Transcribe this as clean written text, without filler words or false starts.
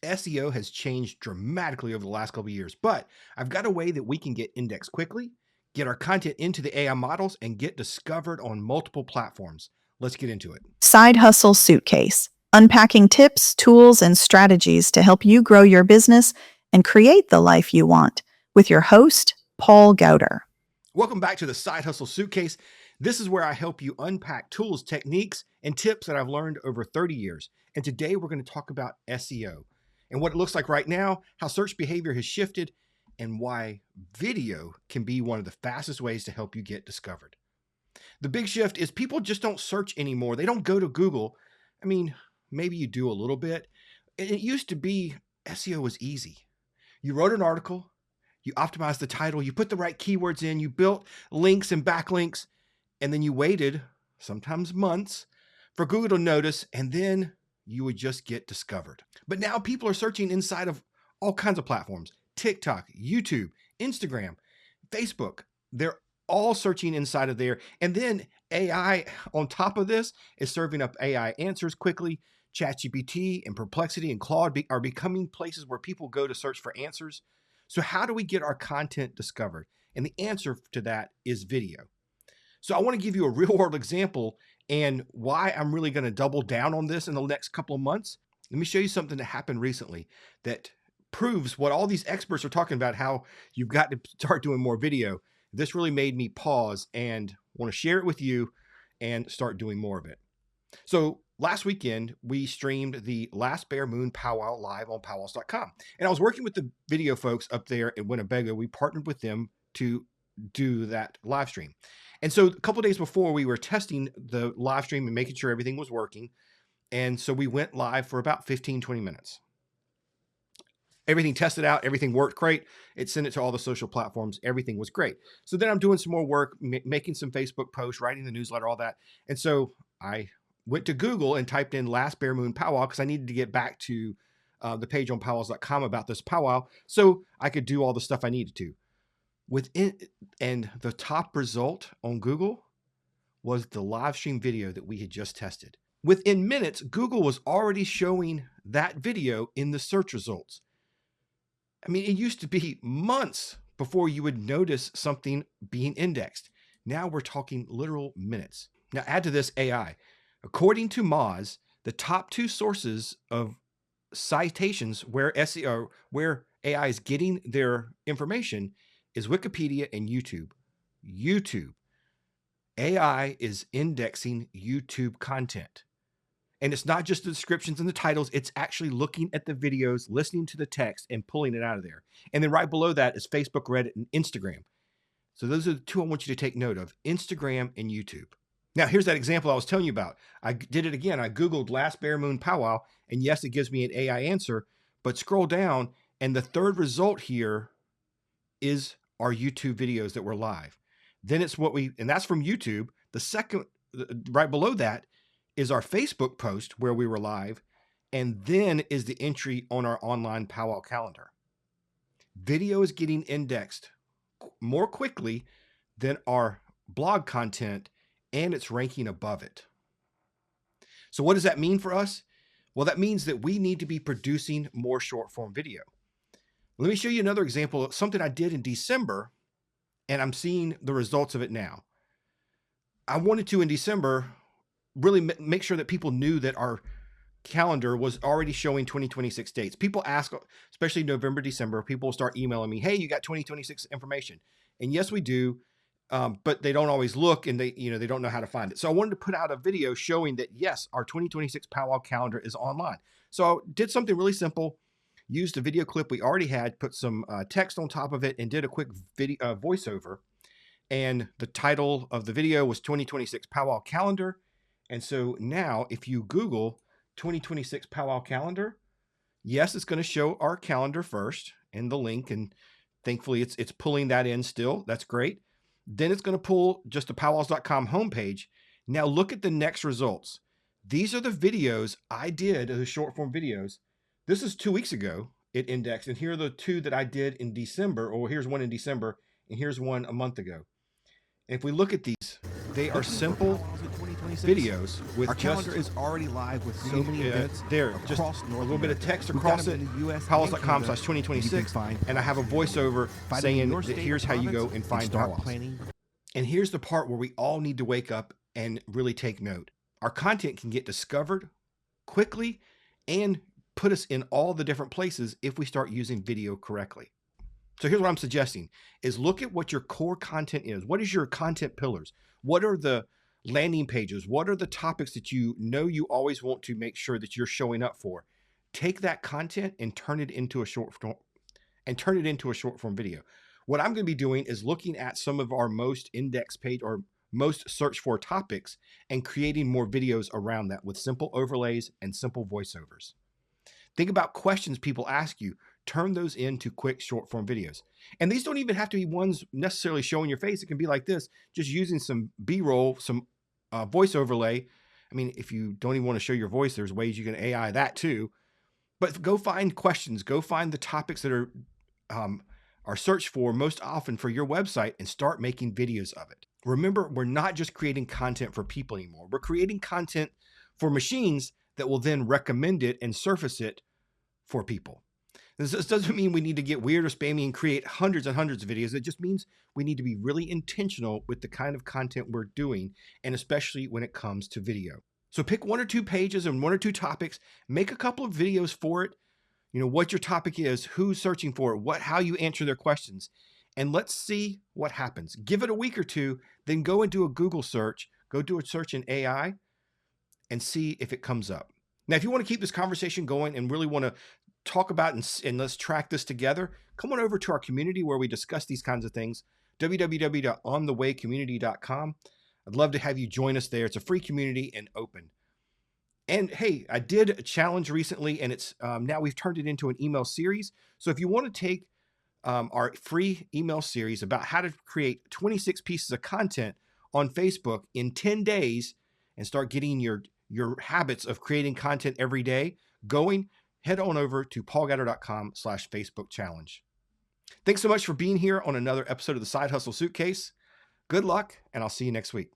SEO has changed dramatically over the last couple of years, but I've got a way that we can get indexed quickly, get our content into the AI models, and get discovered on multiple platforms. Let's get into it. Side Hustle Suitcase, unpacking tips, tools, and strategies to help you grow your business and create the life you want, with your host, Paul Gowder. Welcome back to the Side Hustle Suitcase. This is where I help you unpack tools, techniques, and tips that I've learned over 30 years. And today we're going to talk about SEO and what it looks like right now, how search behavior has shifted, and why video can be one of the fastest ways to help you get discovered. The big shift is people just don't search anymore. They don't go to Google. I mean, maybe you do a little bit. It used to be SEO was easy. You wrote an article, you optimized the title, you put the right keywords in, you built links and backlinks, and then you waited, sometimes months, for Google to notice, and then you would just get discovered. But now people are searching inside of all kinds of platforms: TikTok, YouTube, Instagram, Facebook. They're all searching inside of there. And then AI on top of this is serving up AI answers quickly. ChatGPT and Perplexity and Claude are becoming places where people go to search for answers. So how do we get our content discovered? And the answer to that is video. So I want to give you a real world example and why I'm really going to double down on this in the next couple of months. Let me show you something that happened recently that proves what all these experts are talking about, how you've got to start doing more video. This really made me pause and want to share it with you and start doing more of it. So last weekend, we streamed the Last Bear Moon Powwow live on powwows.com. And I was working with the video folks up there in Winnebago. We partnered with them to do that live stream. And so a couple of days before, we were testing the live stream and making sure everything was working. And so we went live for about 15, 20 minutes. Everything tested out, everything worked great. It sent it to all the social platforms. Everything was great. So then I'm doing some more work, making some Facebook posts, writing the newsletter, all that. And so I went to Google and typed in Last Bear Moon Powwow because I needed to get back to the page on powwows.com about this powwow so I could do all the stuff I needed to. And the top result on Google was the live stream video that we had just tested. Within minutes, Google was already showing that video in the search results. I mean, it used to be months before you would notice something being indexed. Now we're talking literal minutes. Now add to this AI. According to Moz, the top two sources of citations where SEO, where AI is getting their information is Wikipedia and YouTube. YouTube. AI is indexing YouTube content. And it's not just the descriptions and the titles, it's actually looking at the videos, listening to the text, and pulling it out of there. And then right below that is Facebook, Reddit, and Instagram. So those are the two I want you to take note of: Instagram and YouTube. Now, here's that example I was telling you about. I did it again. I Googled Last Bear Moon Powwow, and yes, it gives me an AI answer, but scroll down, and the third result here is our YouTube videos that were live. Then it's and that's from YouTube. The second, right below that, is our Facebook post where we were live, and then is the entry on our online Powwow calendar. Video is getting indexed more quickly than our blog content, and it's ranking above it. So what does that mean for us? Well, that means that we need to be producing more short form video. Let me show you another example of something I did in December, and I'm seeing the results of it now. I wanted to, in December, really make sure that people knew that our calendar was already showing 2026 dates. People ask, especially November, December, people will start emailing me, hey, you got 2026 information? And yes, we do, but they don't always look, and they don't know how to find it. So I wanted to put out a video showing that, yes, our 2026 Powwow calendar is online. So I did something really simple, used a video clip we already had, put some text on top of it, and did a quick video voiceover. And the title of the video was 2026 Powwow Calendar. And so now if you Google 2026 Powwow Calendar, yes, it's going to show our calendar first and the link. And thankfully it's pulling that in still. That's great. Then it's going to pull just the powwows.com homepage. Now look at the next results. These are the videos I did, the short form videos. This is 2 weeks ago, it indexed. And here are the two that I did in December, or here's one in December, and here's one a month ago. And if we look at these, they are simple videos with Our just calendar is already live with so many events there, just across a North little bit of America. text We've got across it, them in the US and powwows.com/2026, Canada. and I have a voiceover Find them in saying your that state here's or how you go province and find start powwows. planning. And here's the part where we all need to wake up and really take note. Our content can get discovered quickly and put us in all the different places if we start using video correctly. So here's what I'm suggesting is look at what your core content is. What is your content pillars? What are the landing pages? What are the topics that you know you always want to make sure that you're showing up for? Take that content and turn it into a short form video. What I'm going to be doing is looking at some of our most indexed page or most searched for topics and creating more videos around that with simple overlays and simple voiceovers. Think about questions people ask you. Turn those into quick short form videos. And these don't even have to be ones necessarily showing your face. It can be like this, just using some B-roll, some voice overlay. I mean, if you don't even want to show your voice, there's ways you can AI that too. But go find questions, go find the topics that are searched for most often for your website and start making videos of it. Remember, we're not just creating content for people anymore. We're creating content for machines that will then recommend it and surface it for people. This doesn't mean we need to get weird or spammy and create hundreds and hundreds of videos. It just means we need to be really intentional with the kind of content we're doing, and especially when it comes to video. So pick 1 or 2 pages and 1 or 2 topics, make a couple of videos for it. You know, what your topic is, who's searching for it, how you answer their questions, and let's see what happens. Give it a week or 2, then go and do a Google search, go do a search in AI and see if it comes up. Now, if you want to keep this conversation going and really want to talk about and let's track this together, come on over to our community where we discuss these kinds of things, www.onthewaycommunity.com. I'd love to have you join us there. It's a free community and open. And hey, I did a challenge recently, and it's now we've turned it into an email series. So if you want to take our free email series about how to create 26 pieces of content on Facebook in 10 days and start getting your habits of creating content every day going, head on over to paulgatter.com/Facebook challenge. Thanks so much for being here on another episode of the Side Hustle Suitcase. Good luck, and I'll see you next week.